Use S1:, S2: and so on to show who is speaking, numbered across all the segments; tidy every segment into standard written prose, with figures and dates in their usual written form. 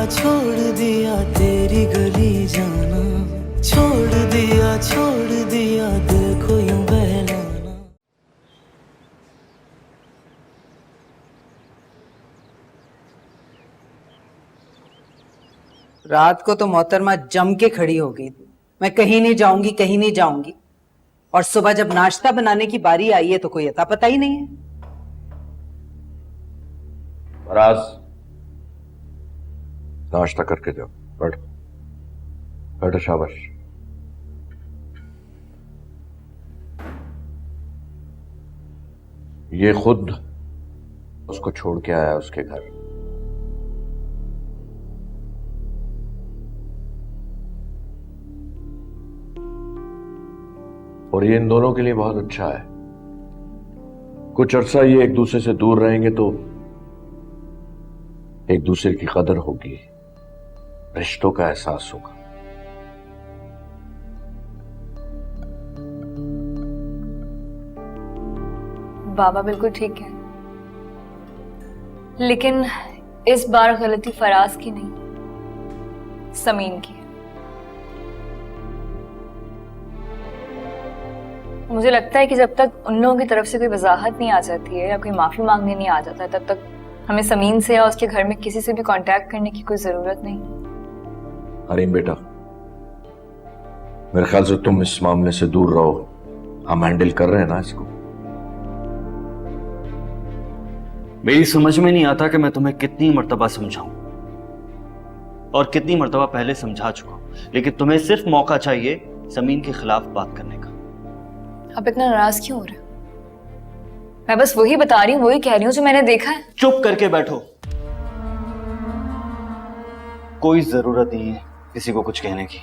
S1: दिया तेरी गली जाना, छोड़ दिया दिल को यूं बहलाना।
S2: रात को तो मोहतरमा जम के खड़ी हो गई थी, मैं कहीं नहीं जाऊंगी, कहीं नहीं जाऊंगी। और सुबह जब नाश्ता बनाने की बारी आई है तो कोई अता पता ही नहीं है।
S3: फराज, नाश्ता करके जाओ। बैठो बैठो, शाबाश। ये खुद उसको छोड़ के आया उसके घर। और ये इन दोनों के लिए बहुत अच्छा है। कुछ अरसा ये एक दूसरे से दूर रहेंगे तो एक दूसरे की कदर होगी, रिश्तों का एहसास होगा।
S4: बाबा बिल्कुल ठीक है, लेकिन इस बार गलती फराज की नहीं, समीन की है। मुझे लगता है कि जब तक उन लोगों की तरफ से कोई वजाहत नहीं आ जाती है या कोई माफी मांगने नहीं आ जाता है, तब तक हमें समीन से या उसके घर में किसी से भी कांटेक्ट करने की कोई जरूरत नहीं।
S3: हरीम बेटा, मेरे ख्याल से तुम इस मामले से दूर रहो। हम हैंडल कर रहे हैं ना इसको।
S5: मेरी समझ में नहीं आता कि मैं तुम्हें कितनी मर्तबा समझाऊं, और कितनी मर्तबा पहले समझा चुका हूं, लेकिन तुम्हें सिर्फ मौका चाहिए समीन के खिलाफ बात करने का।
S4: आप इतना नाराज क्यों हो रहे हो? मैं बस वही बता रही हूँ, वही कह रही हूँ जो मैंने देखा है।
S5: चुप करके बैठो, कोई जरूरत नहीं है किसी को कुछ कहने की।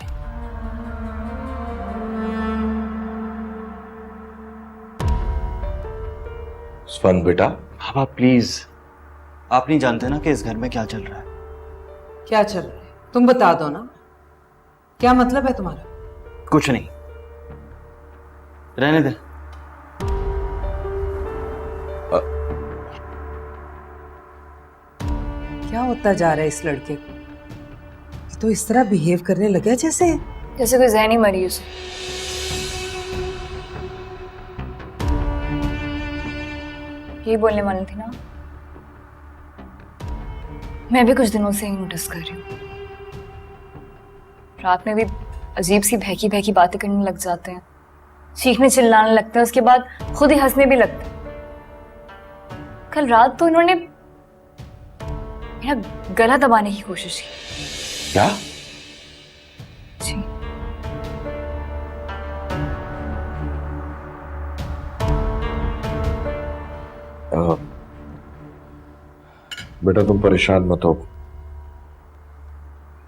S3: स्फन बेटा,
S5: बाबा प्लीज, आप नहीं जानते ना कि इस घर में क्या चल रहा है।
S2: क्या चल रहा है तुम बता दो ना, क्या मतलब है तुम्हारा?
S5: कुछ नहीं, रहने दे।
S2: क्या होता जा रहा है इस लड़के को? ये तो इस तरह बिहेव करने लगा जैसे
S4: कोई जहनी मरीज। यही बोलने वाली थी ना, मैं भी कुछ दिनों से ही नोटिस कर रही हूँ। रात में भी अजीब सी बहकी बहकी बातें करने लग जाते हैं, चीखने चिल्लाने लगते हैं, उसके बाद खुद ही हंसने भी लगते हैं। कल रात तो इन्होंने मेरा गला दबाने की कोशिश की।
S3: क्या?
S4: जी।
S3: बेटा तुम परेशान मत हो,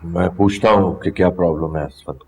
S3: मैं पूछता हूं कि क्या प्रॉब्लम है इस वक्त।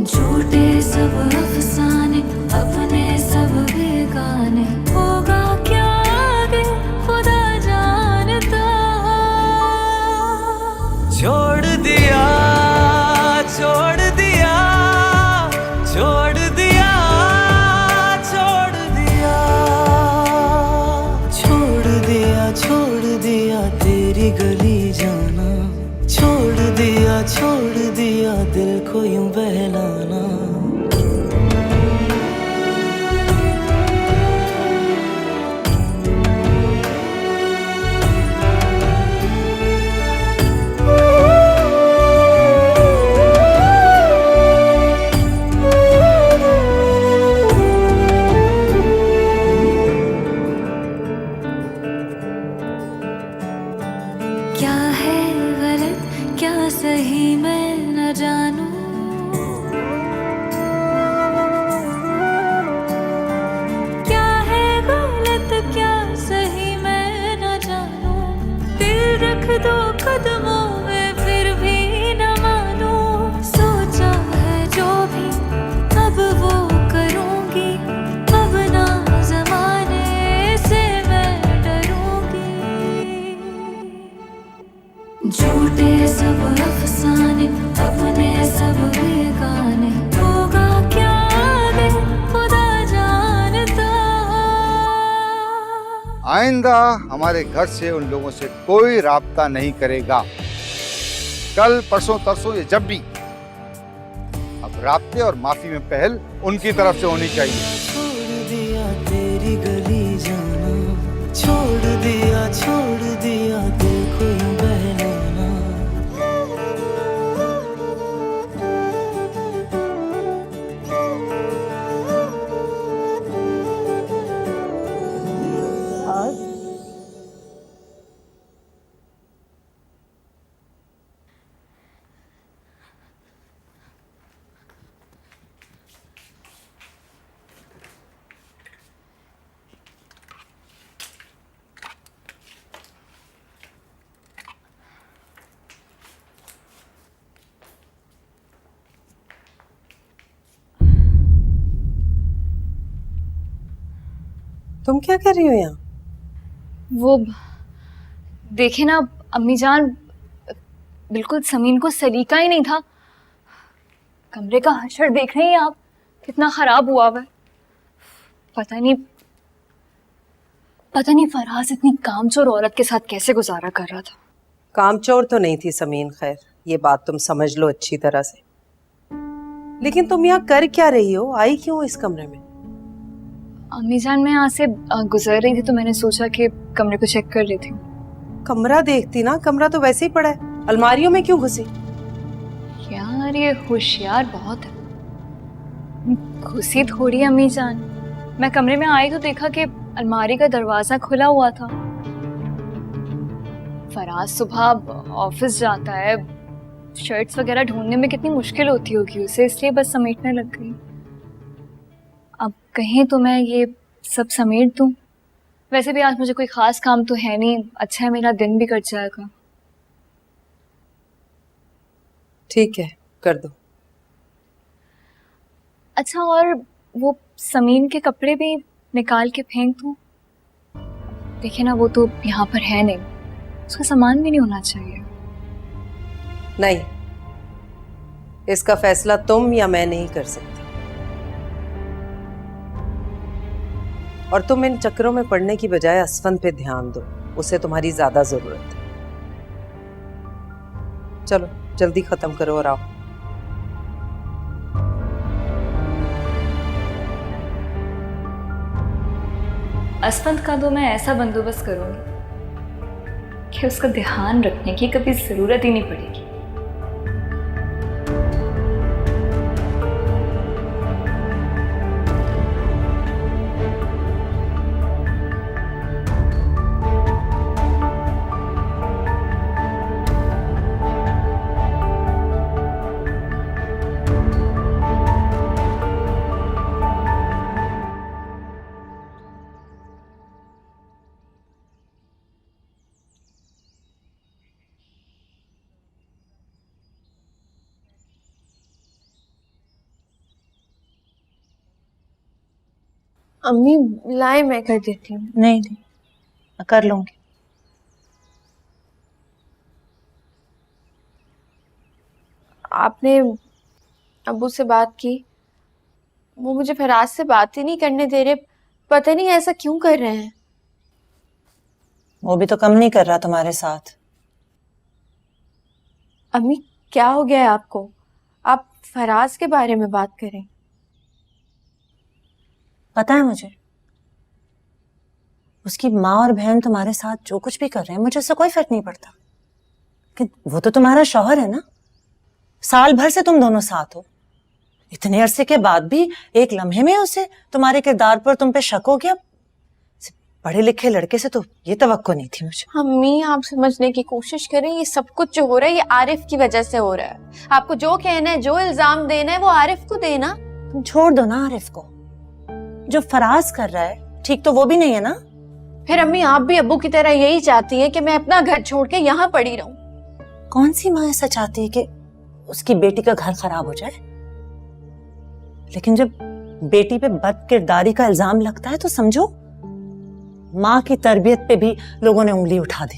S6: झूठे सब अफसाने, अपने सब बेगाने, होगा क्या आगे खुदा जानता।
S1: छोड़ दिया छोड़ दिया छोड़ दिया छोड़ दिया छोड़ दिया छोड़ दिया तेरी गली जाना, छोड़ दिया दिल को यूं बहलाना।
S6: सही मैं न जानूं, क्या है गलत क्या सही मैं न जानूं, दिल रख दो कदमों में फिर भी न मानूं, सोचा है जो भी अब वो करूंगी, अब ना जमाने से मैं डरूंगी। झूठे सब अफसाने अपने सब बेगाने, होगा क्या आगे खुदा जानता।
S7: आइंदा हमारे घर से उन लोगों से कोई राब्ता नहीं करेगा, कल परसों तरसों या जब भी। अब राब्ते और माफी में पहल उनकी तरफ से होनी चाहिए।
S1: छोड़ दिया तेरी गली जाना, छोड़ दिया दिल को यूं बहलाना।
S2: तुम क्या कर रही हो यहाँ?
S4: वो देखे ना अम्मी जान, बिल्कुल समीन को सलीका ही नहीं था। कमरे का हशर देख रही हैं आप, कितना खराब हुआ हुआ है। पता नहीं फराज इतनी कामचोर औरत के साथ कैसे गुजारा कर रहा था।
S2: कामचोर तो नहीं थी समीन, खैर ये बात तुम समझ लो अच्छी तरह से। लेकिन तुम यहाँ कर क्या रही हो? आई क्यों इस कमरे में?
S4: अम्मी जान मैं यहाँ से गुजर रही थी तो मैंने सोचा कि कमरे को चेक कर रही थी।
S2: कमरा देखती ना, कमरा तो वैसे ही पड़ा है, अलमारियों में क्यों घुसी?
S4: यार ये होशियार बहुत है। घुसी थोड़ी अम्मी जान, मैं कमरे में आई तो देखा कि अलमारी का दरवाजा खुला हुआ था। फराज सुबह ऑफिस जाता है, शर्ट्स वगैरह ढूंढने में कितनी मुश्किल होती होगी उसे, इसलिए बस समेटने लग गई। अब कहीं तो मैं ये सब समेट दूं। वैसे भी आज मुझे कोई खास काम तो है नहीं, अच्छा है मेरा दिन भी कट जाएगा।
S2: ठीक है, कर दो।
S4: अच्छा, और वो समीन के कपड़े भी निकाल के फेंक दूं? देखिए ना, वो तो यहाँ पर है नहीं, उसका सामान भी नहीं होना चाहिए।
S2: नहीं, इसका फैसला तुम या मैं नहीं कर सकती। और तुम इन चक्करों में पड़ने की बजाय असफन पे ध्यान दो, उसे तुम्हारी ज्यादा जरूरत है। चलो जल्दी खत्म करो और आओ।
S4: असफंद का तो मैं ऐसा बंदोबस्त करूंगी कि उसका ध्यान रखने की कभी जरूरत ही नहीं पड़ेगी।
S8: अम्मी लाए, मैं कर देती हूँ।
S9: नहीं नहीं, मैं कर लूंगी।
S8: आपने अब्बू से बात की? वो मुझे फराज से बात ही नहीं करने दे रहे, पता नहीं ऐसा क्यों कर रहे हैं।
S9: वो भी तो कम नहीं कर रहा तुम्हारे साथ।
S8: अम्मी क्या हो गया है आपको? आप फराज के बारे में बात करें।
S9: पता है मुझे, उसकी माँ और बहन तुम्हारे साथ जो कुछ भी कर रहे हैं मुझे उससे कोई फर्क नहीं पड़ता, कि वो तो तुम्हारा शौहर है ना। साल भर से तुम दोनों साथ हो, इतने अरसे के बाद भी एक लम्हे में उसे तुम्हारे किरदार पर तुम पे शक हो गया। पढ़े लिखे लड़के से तो ये तवक्को नहीं थी मुझे।
S8: अम्मी आप समझने की कोशिश करें, ये सब कुछ जो हो रहा है ये आरिफ की वजह से हो रहा है। आपको जो कहना है, जो इल्जाम देना है वो आरिफ को देना।
S9: तुम छोड़ दो ना आरिफ को, जो फराज कर रहा है ठीक तो वो भी नहीं है ना।
S8: फिर अम्मी आप भी अब्बू की तरह यही चाहती हैं कि मैं अपना घर छोड़ के यहाँ पड़ी रहूं?
S9: कौन सी माँ ऐसा चाहती है कि उसकी बेटी का घर खराब हो जाए? लेकिन जब बेटी पे बद किरदारी का इल्जाम लगता है तो समझो माँ की तरबियत पे भी लोगों ने उंगली उठा दी।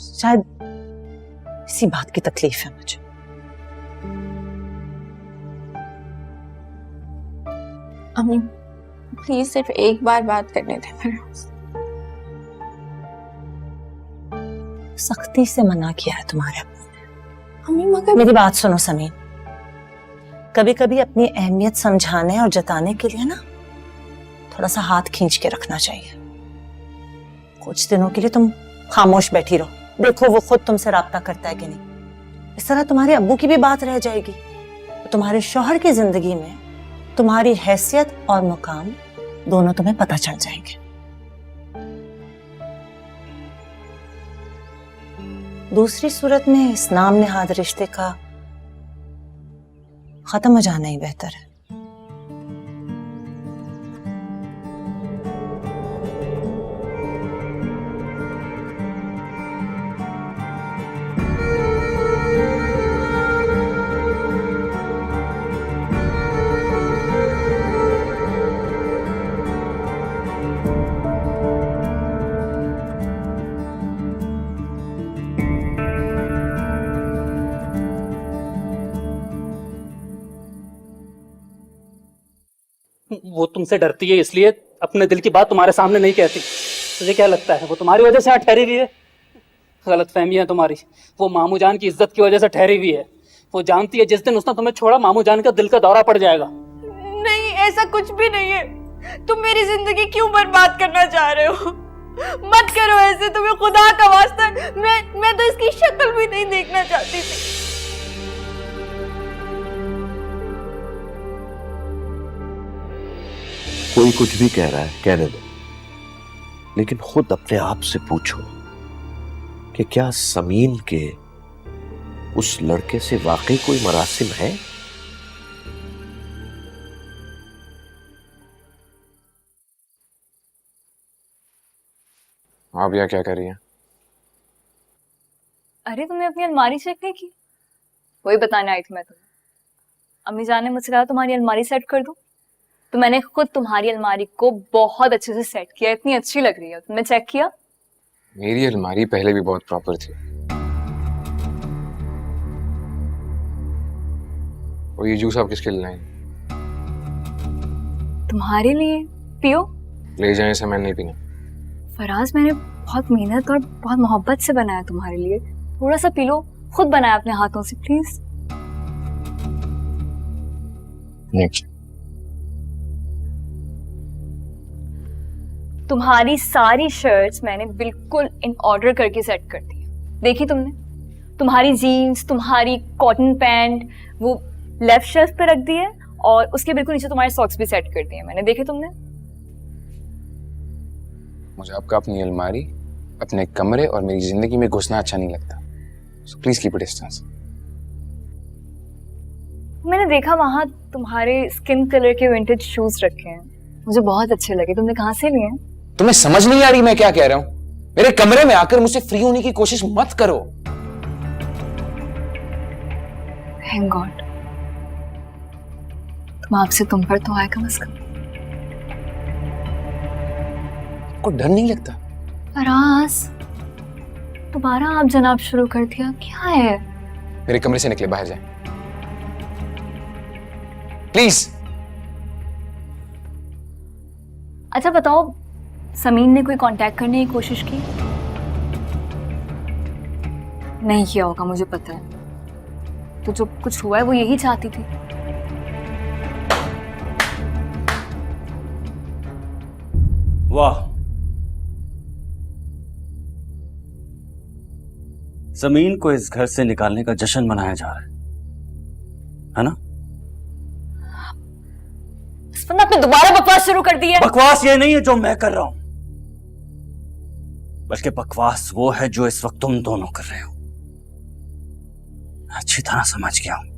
S9: शायद इसी बात की तकलीफ है मुझे।
S8: अम्मी प्लीज सिर्फ एक बार बात करने दें मेरे।
S9: सख्ती से मना किया है तुम्हारे अब्बू ने।
S8: अम्मी मगर
S9: मेरी बात सुनो समीन, कभी कभी अपनी अहमियत समझाने और जताने के लिए ना थोड़ा सा हाथ खींच के रखना चाहिए। कुछ दिनों के लिए तुम खामोश बैठी रहो, देखो वो खुद तुमसे राब्ता करता है कि नहीं। इस तरह तुम्हारे अब्बू की भी बात रह जाएगी, तुम्हारे शौहर की जिंदगी में तुम्हारी हैसियत और मुकाम दोनों तुम्हें पता चल जाएंगे। दूसरी सूरत में इस नाम नेहाद रिश्ते का खत्म हो जाना ही बेहतर है।
S10: वो तुमसे डरती है इसलिए अपने दिल की बात तुम्हारे सामने नहीं कहती। तुझे क्या लगता है वो तुम्हारी वजह से यहाँ ठहरी हुई है? गलत फहमी है तुम्हारी। वो मामू जान की इज्जत की वजह से ठहरी हुई है। वो जानती है जिस दिन उसने तुम्हें छोड़ा मामू जान का दिल का दौरा पड़ जाएगा।
S8: नहीं ऐसा कुछ भी नहीं है। तुम मेरी जिंदगी क्यों बर्बाद करना चाह रहे हो? मत करो ऐसे, तुम्हें खुदा का वास्ता। मैं तो इसकी शक्ल भी नहीं देखना चाहती थी।
S3: कोई कुछ भी कह रहा है कहने दो, लेकिन खुद अपने आप से पूछो कि क्या समीन के उस लड़के से वाकई कोई मरासिम है?
S11: आप यहाँ क्या कर रही हैं?
S4: अरे तुमने अपनी अलमारी चेक नहीं की? वही बताने आई थी मैं तुम्हें। अम्मी जान ने मुझसे कहा तुम्हारी अलमारी सेट कर दूं, तो मैंने खुद तुम्हारी अलमारी को बहुत अच्छे से सेट किया। इतनी अच्छी लग रही है। तुमने चेक किया?
S11: मेरी अलमारी पहले भी बहुत प्रॉपर थी। और ये जूस आप किसके लिए लाए?
S4: तुम्हारे लिए। पियो।
S11: ले जाए, इसे मैंने नहीं पीना।
S4: फराज मैंने बहुत मेहनत और बहुत मोहब्बत से बनाया तुम्हारे लिए, थोड़ा सा पी लो। खुद बनाया अपने हाथों से, प्लीज। तुम्हारी सारी शर्ट्स मैंने बिल्कुल इन ऑर्डर करके सेट कर दी। देखी तुमने? तुम्हारी जीन्स, तुम्हारी कॉटन पैंट वो लेफ्ट शेल्फ पे रख दी है और उसके बिल्कुल नीचे तुम्हारे सॉक्स भी सेट कर दिए मैंने। देखे तुमने?
S11: मुझे आपका अपनी अलमारी, अपने कमरे और मेरी जिंदगी में घुसना अच्छा नहीं लगता। So please keep a distance.
S4: मैंने देखा वहां तुम्हारे स्किन कलर के विंटेज शूज रखे हैं, मुझे बहुत अच्छे लगे। तुमने कहाँ से लिए हैं?
S11: तुम्हें समझ नहीं आ रही मैं क्या कह रहा हूं? मेरे कमरे में आकर मुझसे फ्री होने की कोशिश मत करो।
S4: Thank God। तुम आपसे तुम पर तो आए कम से कम।
S11: आपको डर नहीं लगता?
S4: फराज दोबारा आप जनाब शुरू कर दिया, क्या है?
S11: मेरे कमरे से निकले, बाहर जाए प्लीज।
S4: अच्छा बताओ, समीन ने कोई कांटेक्ट करने की कोशिश की? नहीं किया होगा, मुझे पता है। तो जो कुछ हुआ है वो यही चाहती थी।
S5: वाह, जमीन को इस घर से निकालने का जश्न मनाया जा रहा है ना?
S4: आपने दोबारा बकवास शुरू कर दी है।
S5: बकवास ये नहीं है जो मैं कर रहा हूं, बल्कि बकवास वो है जो इस वक्त तुम दोनों कर रहे हो। अच्छी तरह समझ गया हूं,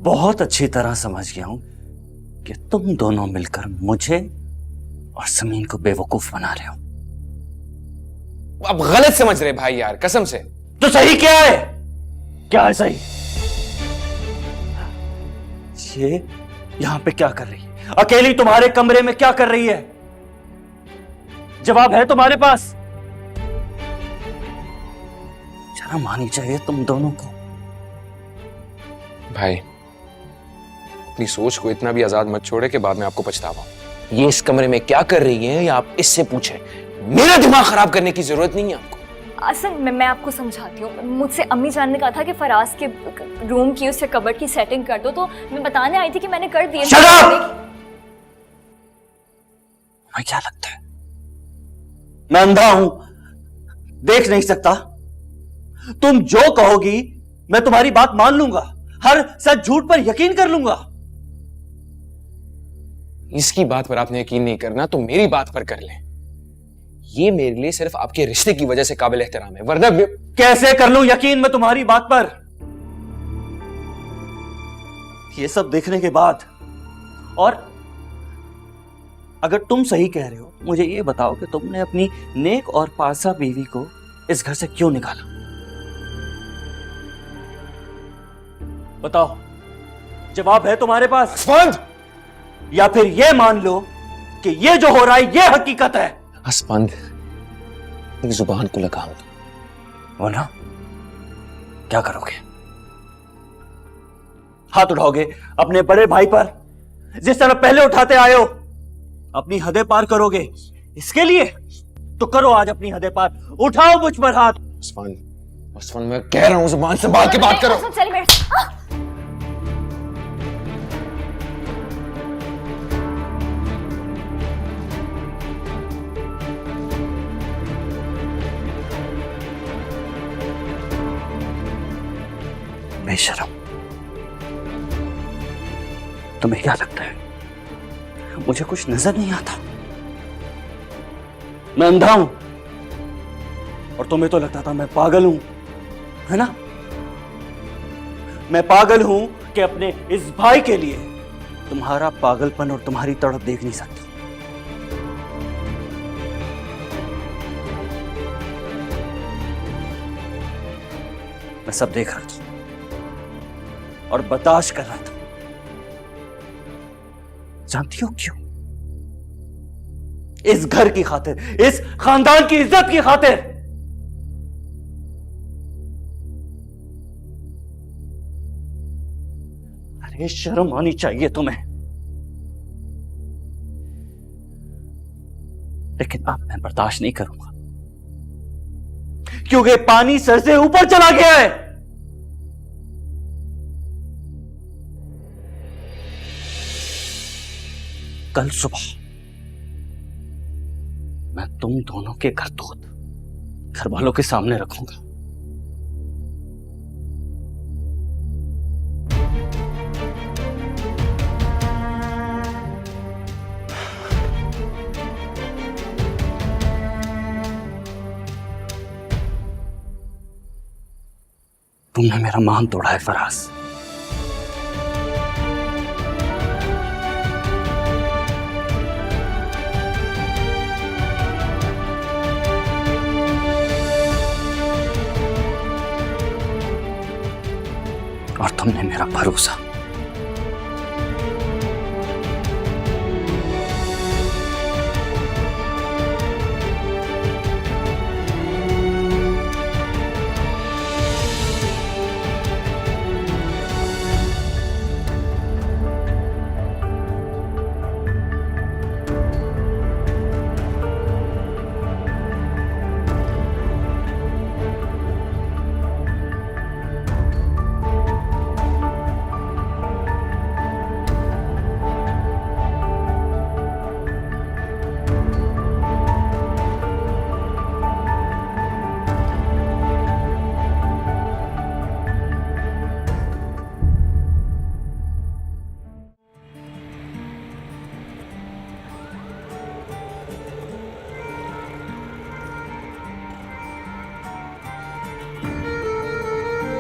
S5: बहुत अच्छी तरह समझ गया हूं कि तुम दोनों मिलकर मुझे और समीन को बेवकूफ बना रहे हो।
S11: आप गलत समझ रहे भाई यार, कसम से।
S5: तो सही क्या है? क्या है सही? ये यहां पे क्या कर रही है? अकेली तुम्हारे कमरे में क्या कर रही है? जवाब है तुम्हारे पास? शर्म आनी चाहिए तुम दोनों को।
S11: भाई अपनी सोच को इतना भी आजाद मत छोड़े कि बाद में आपको पछतावा हो। ये इस कमरे में क्या कर रही है या आप इससे पूछें, मेरा दिमाग खराब करने की जरूरत नहीं है आपको।
S4: असल में मैं आपको समझाती हूँ। मुझसे अम्मी जान ने कहा था कि फराज के रूम की उससे कबर्ड की सेटिंग कर दो, तो मैं बताने आई थी कि मैंने कर दी है।
S5: मैं क्या लगता है मैं अंधा हूं, देख नहीं सकता? तुम जो कहोगी मैं तुम्हारी बात मान लूंगा, हर सच झूठ पर यकीन कर लूंगा।
S11: इसकी बात पर आपने यकीन नहीं करना तो मेरी बात पर कर लें। ये मेरे लिए सिर्फ आपके रिश्ते की वजह से काबिल एहतराम है, वरना
S5: कैसे कर लूं यकीन मैं तुम्हारी बात पर? ये सब देखने के बाद, और अगर तुम सही कह रहे हो, मुझे ये बताओ कि तुमने अपनी नेक और पासा बीवी को इस घर से क्यों निकाला? बताओ, जवाब है तुम्हारे पास? या फिर ये मान लो कि ये जो हो रहा है ये हकीकत है?
S11: असपंद, एक जुबान को लगाओ।
S5: वरना क्या करोगे? हाथ उठाओगे अपने बड़े भाई पर जिस तरह पहले उठाते आए हो? अपनी हदें पार करोगे? इसके लिए तो करो आज अपनी हदें पार, उठाओ मुझ पर हाथ।
S11: असफन, मैं कह रहा हूं जुबान संभाल के बात करो।
S4: चल मेरे
S5: बेशरम, तुम्हें क्या लगता है मुझे कुछ नजर नहीं आता? मैं अंधा हूं और तुम्हें तो लगता था मैं पागल हूं, है ना? मैं पागल हूं कि अपने इस भाई के लिए तुम्हारा पागलपन और तुम्हारी तड़प देख नहीं सकता। मैं सब देख रहा था और बर्दाश्त कर रहा था। जानती हो क्यों? इस घर की खातिर, इस खानदान की इज्जत की खातिर। अरे शर्म आनी चाहिए तुम्हें। लेकिन अब मैं बर्दाश्त नहीं करूंगा, क्योंकि पानी सर से ऊपर चला गया है। कल सुबह मैं तुम दोनों के करतूत घर वालों के सामने रखूंगा। तुमने मेरा मान तोड़ा है फराज। और तुमने मेरा भरोसा।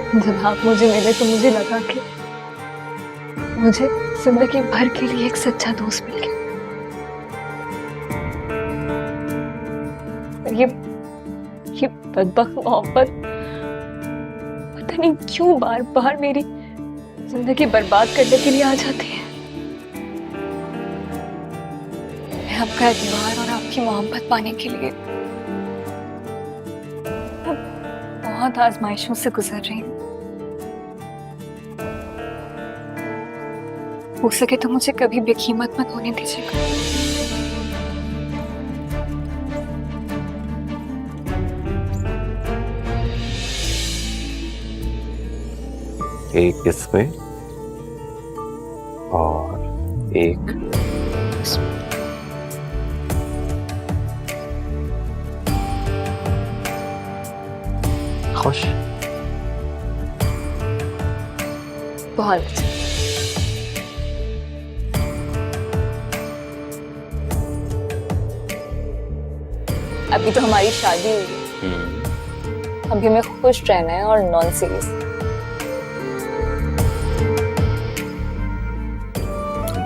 S4: जब आप मुझे मिले तो मुझे लगा कि मुझे जिंदगी भर के लिए एक सच्चा दोस्त मिल गया। ये बदबख्त मोहब्बत पता नहीं क्यों बार बार मेरी जिंदगी बर्बाद करने के लिए आ जाती है। मैं आपका एतबार और आपकी मोहब्बत पाने के लिए बहुत आजमाइशों से गुजर रही हूँ। हो सके तो मुझे कभी बेकीमत मत होने दीजिएगा।
S3: एक इसमें और एक खुश।
S4: बहुत अच्छा। अभी तो हमारी शादी हुई है, अभी हमें खुश रहना है और नॉन सीरियस।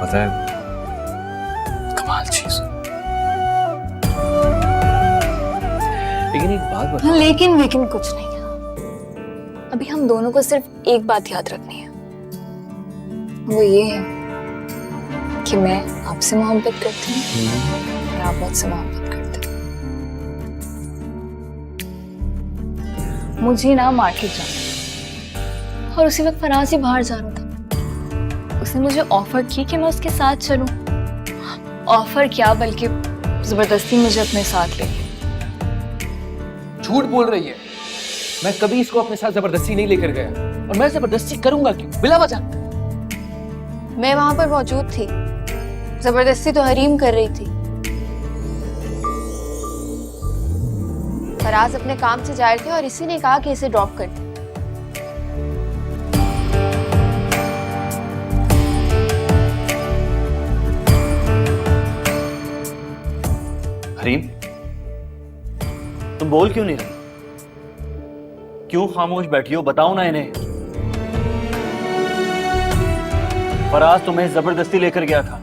S11: पता है कमाल चीज। लेकिन एक बात बता।
S4: लेकिन कुछ नहीं है। अभी हम दोनों को सिर्फ एक बात याद रखनी है, वो ये है कि मैं आपसे मोहब्बत करती हूँ और आप मुझसे मोहब्बत करते हैं। मुझे ना मार्केट जाना है और उसी वक्त फराज ही बाहर जा रहा था। उसने मुझे ऑफर की कि मैं उसके साथ चलूं। ऑफर क्या बल्कि जबरदस्ती मुझे अपने साथ ले गया।
S11: झूठ बोल रही है। मैं कभी इसको अपने साथ जबरदस्ती नहीं लेकर गया और मैं जबरदस्ती करूंगा क्यों बिला वजह।
S8: मैं वहां पर मौजूद थी, जबरदस्ती तो हरीम कर रही थी। फराज अपने काम से जा रहे थे और इसी ने कहा कि इसे ड्रॉप कर दे।
S5: हरीम, तुम बोल क्यों नहीं रही? क्यों खामोश बैठी हो? बताओ ना इन्हें। फराज तुम्हें जबरदस्ती लेकर गया था।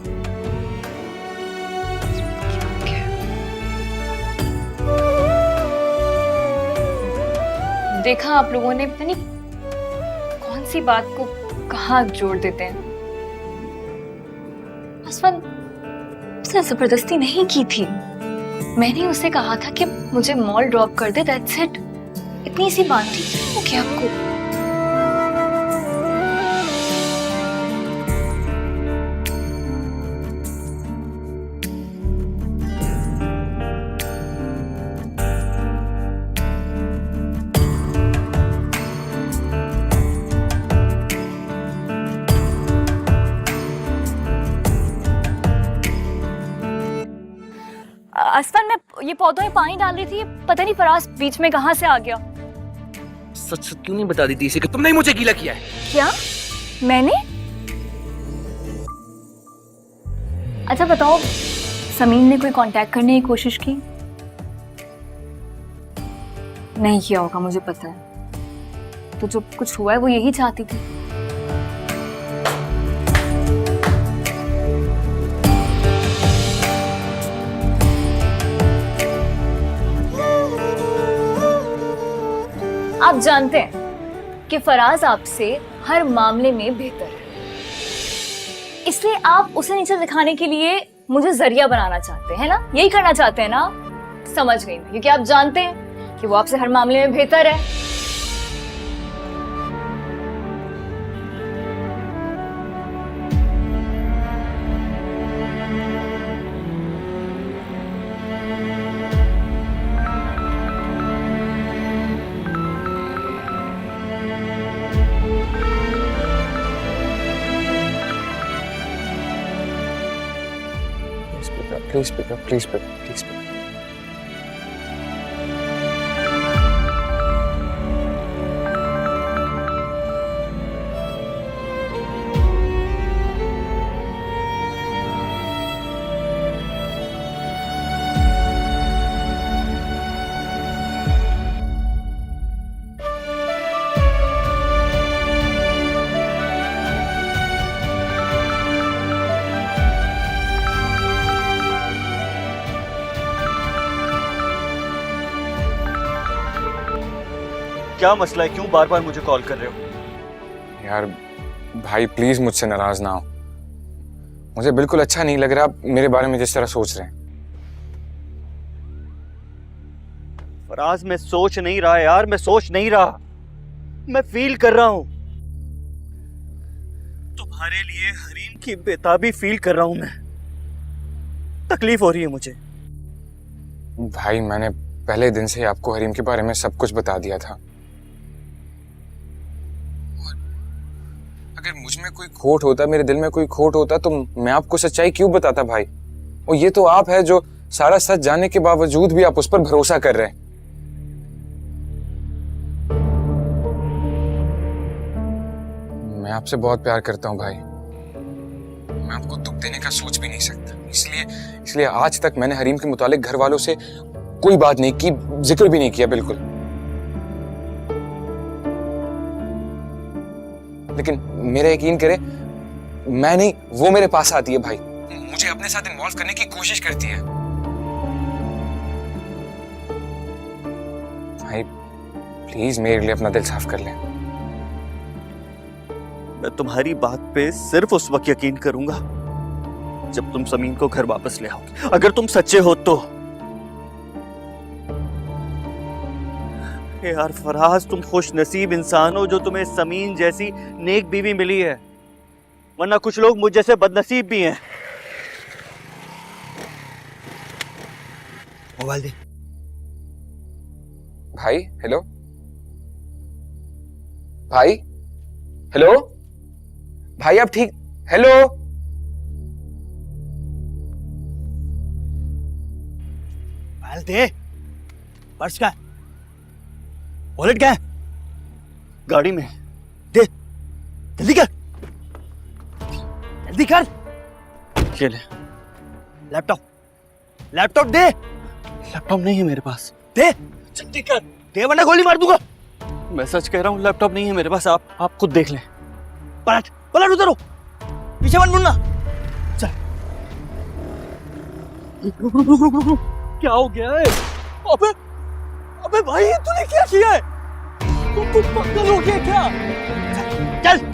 S4: देखा आप लोगों ने, पता नहीं कौन सी बात को कहाँ जोड़ देते हैं। आसमान उसने जबरदस्ती नहीं की थी। मैंने उसे कहा था कि मुझे मॉल ड्रॉप कर दे, दैट्स इट। इतनी सी बात थी। वो क्या आपको आसमान में ये पौधों में पानी डाल रही थी, पता नहीं फराज बीच में कहां से आ गया।
S11: सच सच क्यों नहीं बता दी थी इसे कि तुमने ही मुझे गीला किया है?
S4: क्या मैंने? अच्छा बताओ, समीन ने कोई कांटेक्ट करने की कोशिश की? नहीं किया होगा, मुझे पता है। तो जो कुछ हुआ है वो यही चाहती थी। आप जानते हैं कि फराज आपसे हर मामले में बेहतर है, इसलिए आप उसे नीचे दिखाने के लिए मुझे जरिया बनाना चाहते हैं ना? यही करना चाहते हैं ना? समझ गई मैं, क्योंकि आप जानते हैं कि वो आपसे हर मामले में बेहतर है।
S11: Please pick up, please pick up, please pick up.
S5: क्या मसला है? क्यों बार बार मुझे कॉल कर रहे हो?
S11: यार भाई प्लीज मुझसे नाराज ना हो। मुझे बिल्कुल अच्छा नहीं लग रहा आप मेरे बारे में जिस तरह सोच रहे हैं।
S5: फराज मैं सोच नहीं रहा यार, मैं सोच नहीं रहा, मैं फील कर रहा हूं। तुम्हारे लिए हरीम की बेताबी फील कर रहा हूं मैं। तकलीफ हो रही है मुझे।
S11: भाई मैंने पहले दिन से आपको हरीम के बारे में सब कुछ बता दिया था। अगर मुझ में कोई खोट होता, मेरे दिल में कोई खोट होता तो मैं आपको सच्चाई क्यों बताता भाई? और ये तो आप है जो सारा सच जानने के बावजूद भी आप उस पर भरोसा कर रहे हैं। मैं आपसे बहुत प्यार करता हूं भाई। मैं आपको दुख देने का सोच भी नहीं सकता, इसलिए आज तक मैंने हरीम के मुतालिक घर वालों से कोई बात नहीं की, जिक्र भी नहीं किया बिल्कुल। लेकिन मेरा यकीन करे, मैं नहीं वो मेरे पास आती है भाई, मुझे अपने साथ इन्वॉल्व करने की कोशिश करती है। भाई प्लीज मेरे लिए अपना दिल साफ कर लें।
S5: मैं तुम्हारी बात पे सिर्फ उस वक्त यकीन करूंगा जब तुम समीन को घर वापस ले आओगे, अगर तुम सच्चे हो तो। यार फराज, तुम खुश नसीब इंसान हो जो तुम्हें समीन जैसी नेक बीवी मिली है, वरना कुछ लोग मुझ जैसे बदनसीब भी हैं। मोबाइल दे।
S11: भाई हेलो, भाई हेलो, भाई आप ठीक? हेलो
S5: मोबाइल दे। पर्स का वॉलेट क्या है? गाड़ी में। दे, जल्दी कर, जल्दी कर। ये ले लैपटॉप, लैपटॉप दे। लैपटॉप नहीं है मेरे पास, दे जल्दी कर, दे वरना गोली मार दूंगा। मैं सच कह रहा हूँ, लैपटॉप नहीं है मेरे पास, आप खुद देख लें। पलट पलट, उधर हो, पीछे मत मुड़ना। चल, रुक रुक रुक रुक रुक रुक। क्या हो गया है? अबे अबे भाई, तूने क्या किया है? तू पागल हो गया क्या? चल,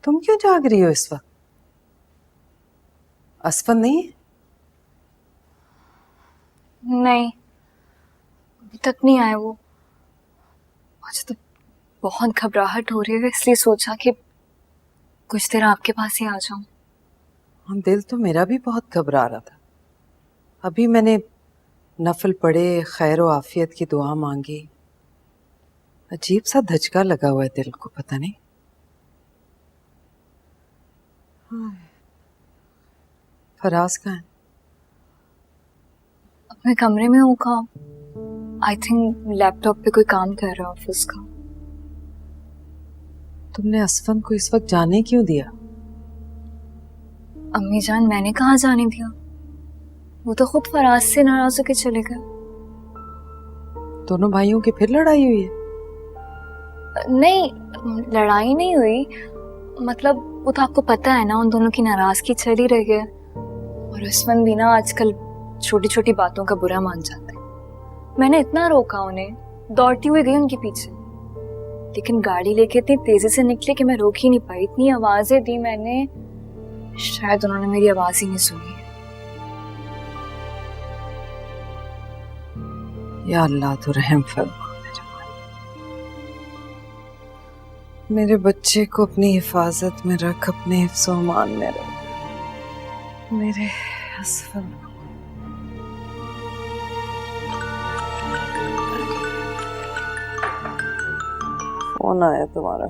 S2: तुम क्यों जाग रही हो इस वक्त? असफन नहीं है?
S4: नहीं, अभी तक नहीं आए वो। मुझे तो बहुत घबराहट हो रही है, इसलिए सोचा कि कुछ देर आपके पास ही आ जाऊं।
S2: हाँ, दिल तो मेरा भी बहुत घबरा रहा था। अभी मैंने नफल पढ़े, खैर व आफियत की दुआ मांगी। अजीब सा धचका लगा हुआ है दिल को, पता नहीं। फराज कहाँ है?
S4: अपने कमरे में होगा, आई थिंक लैपटॉप पे कोई काम कर रहा है ऑफिस का।
S2: तुमने असफन को इस वक्त जाने क्यों दिया?
S4: अम्मी जान, मैंने कहाँ जाने दिया? वो तो खुद फराज से नाराज होकर चले गए।
S2: दोनों भाइयों की फिर लड़ाई हुई है?
S4: नहीं, लड़ाई नहीं हुई, मतलब वो तो आपको पता है ना, उन दोनों की नाराजगी चल ही रही है। और असफन भी ना आजकल छोटी छोटी बातों का बुरा मान जाते हैं। मैंने इतना रोका उन्हें, दौड़ती हुई गई उनके पीछे, लेकिन गाड़ी लेके इतनी तेजी से निकले कि मैं रोक ही नहीं पाई। इतनी आवाजें दी मैंने, शायद उन्होंने मेरी आवाज ही नहीं सुनी।
S2: या अल्लाह तो रहम फरमा, मेरे बच्चे को अपनी हिफाजत में रख, अपने हिफ्ज़-ओ अमान में रख, मेरे असफल। फोन आया तुम्हारा।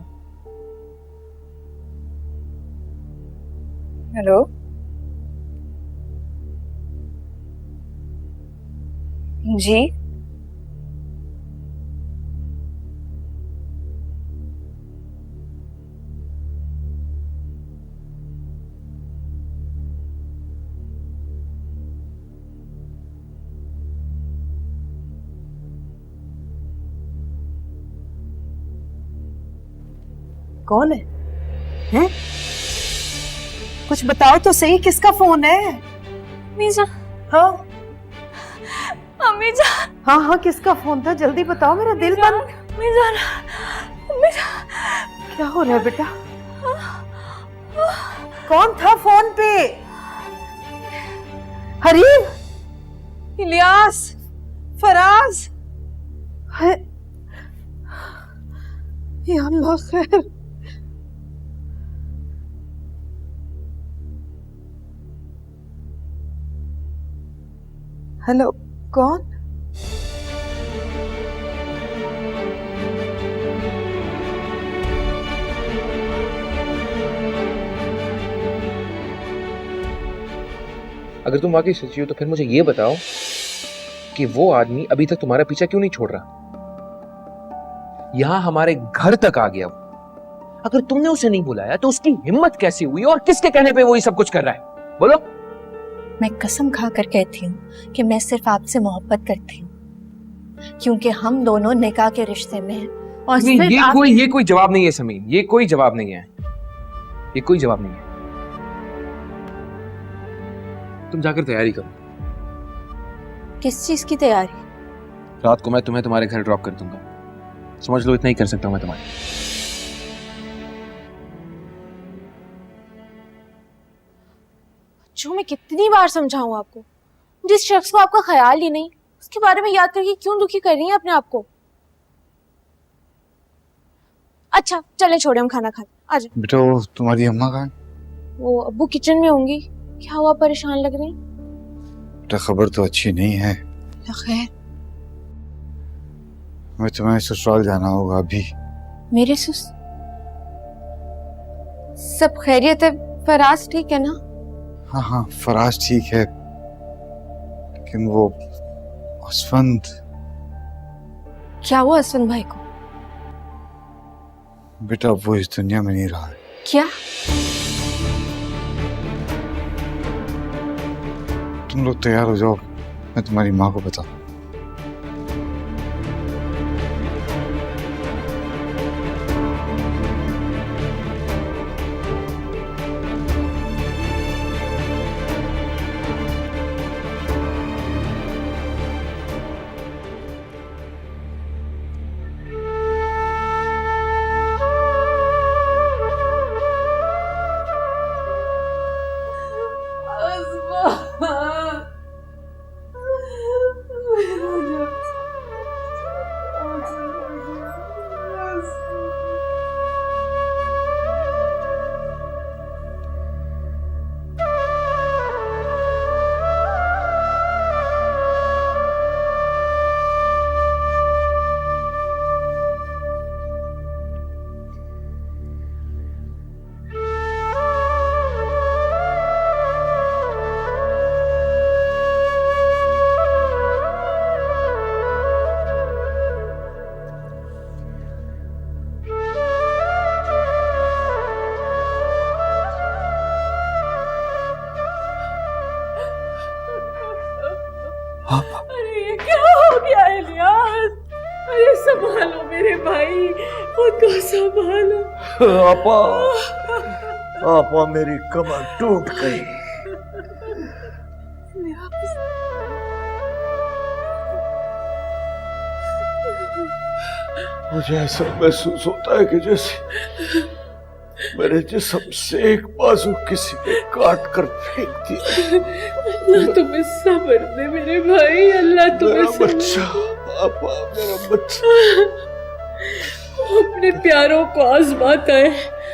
S4: हेलो, जी
S9: कौन है? हैं? कुछ बताओ तो सही, किसका फोन है?
S8: मीजा,
S9: हाँ
S8: अम्मी जान,
S9: हाँ हाँ, किसका फोन था? जल्दी बताओ, मेरा दिल बंद।
S8: अम्मी जान,
S9: क्या हो रहा है बेटा? कौन था फोन पे? हरीम, इलियास, फराज। है या अल्लाह, खैर। हेलो, कौन?
S11: अगर तुम वाकई सच्ची हो तो फिर मुझे ये बताओ कि वो आदमी अभी तक तुम्हारा पीछा क्यों नहीं छोड़ रहा? यहां हमारे घर तक आ गया वो। अगर तुमने उसे नहीं बुलाया तो उसकी हिम्मत कैसे हुई और किसके कहने पे वो ये सब कुछ कर रहा है? बोलो।
S12: मैं कसम खा कर कहती हूँ कि मैं सिर्फ आपसे मोहब्बत करती हूँ, क्योंकि हम दोनों निकाह के रिश्ते में हैं। और सिर्फ
S11: ये कोई जवाब नहीं है समीन, ये कोई जवाब नहीं है, ये कोई जवाब नहीं है। तुम जाकर तैयारी करो।
S12: किस चीज की तैयारी?
S11: रात को मैं तुम्हें तुम्हारे घर ड्रॉप कर दूंगा, समझ लो इतना ही कर सकता हूं मैं तुम्हारे।
S8: जो मैं कितनी बार समझाऊं आपको, जिस शख्स को आपका ख्याल ही नहीं, उसके बारे में याद करके क्यों दुखी कर रही हैं अपने आप को? अच्छा चले, छोड़े, हम खाना खाते। आज
S7: बेटा, वो तुम्हारी अम्मा कहाँ है?
S8: वो अब्बू किचन में होंगी। क्या हुआ, परेशान लग रही?
S7: बेटा, खबर तो अच्छी नहीं है।
S8: खैर,
S7: मैं तुम्हें ससुराल जाना होगा अभी।
S8: मेरे सब खैरियत है? फराज ठीक है ना?
S7: हाँ हाँ, फराज ठीक है, लेकिन वो असफंद।
S8: क्या हुआ असफंद भाई को?
S7: बेटा, वो इस दुनिया में नहीं रहा है।
S8: क्या?
S7: तुम लोग तैयार हो जाओ, मैं तुम्हारी माँ को बताऊं।
S8: अरे ये क्या हो गया इलियास? अरे संभालो मेरे भाई, खुद को संभालो।
S3: आपा, आपा मेरी कमर टूट गई। मुझे ऐसा महसूस होता है कि जैसे मेरे जिस्म से एक बाजू किसी ने काट कर फेंक दिया।
S8: अल्लाह तुम्हें सब्र दे मेरे भाई, अल्लाह तुम्हें
S3: मेरा बच्चा, पापा, मेरा बच्चा।
S8: वो अपने प्यारों को आजमाता है।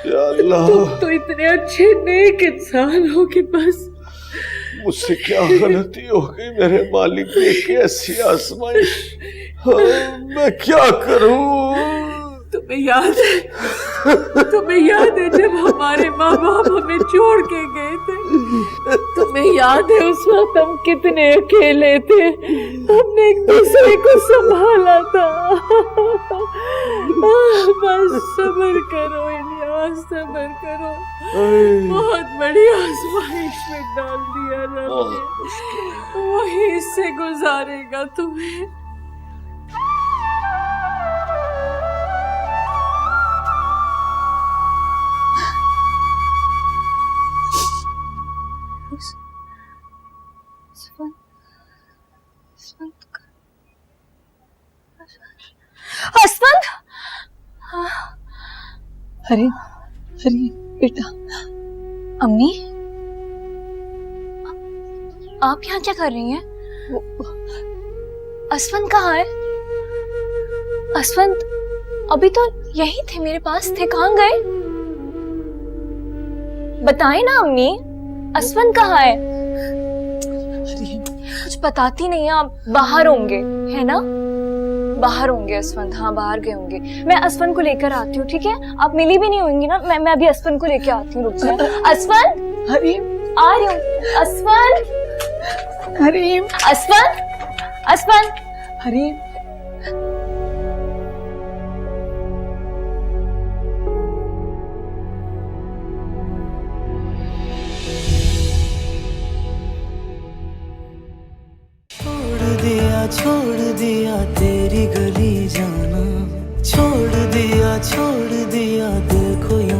S3: या अल्लाह,
S8: तुम तो इतने अच्छे नेक इंसान हो कि बस।
S3: मुझसे क्या गलती हो गई मेरे मालिक ने, कैसी आजमाइश। हाँ, मैं क्या करूं?
S8: तुम
S2: तुम्हें याद है, तुम्हें याद है जब हमारे माँ बाप हमें छोड़ के गए थे? तुम्हें याद है उस वक्त हम कितने अकेले थे, हमने एक दूसरे को संभाला था। बस सब्र करो इलियास, सब्र करो। बहुत बड़ी आजमाइश में डाल दिया रब ने, वही से गुजारेगा तुम्हें।
S4: अस्वंत,
S2: अरे अरे बेटा।
S4: अम्मी, आप यहाँ क्या कर रही हैं? अस्वंत कहाँ है? अस्वंत अभी तो यही थे, मेरे पास थे, कहाँ गए? बताएं ना अम्मी, अस्वंत कहाँ है? कुछ बताती नहीं है आप। बाहर होंगे, है ना? बाहर होंगे अस्वंत, हाँ बाहर गए होंगे। मैं अस्वंत को लेकर आती हूँ, ठीक है? आप मिली भी नहीं होंगी ना, मैं अभी अस्वंत को लेकर आती हूँ, रुक जाए। अस्वंत,
S2: हरीम
S4: आ रही हूँ। अस्वंत,
S2: हरीम,
S4: अस्वंत, अस्वंत,
S2: हरीम।
S1: छोड़ दिया तेरी गली जाना, छोड़ दिया दिल को यूं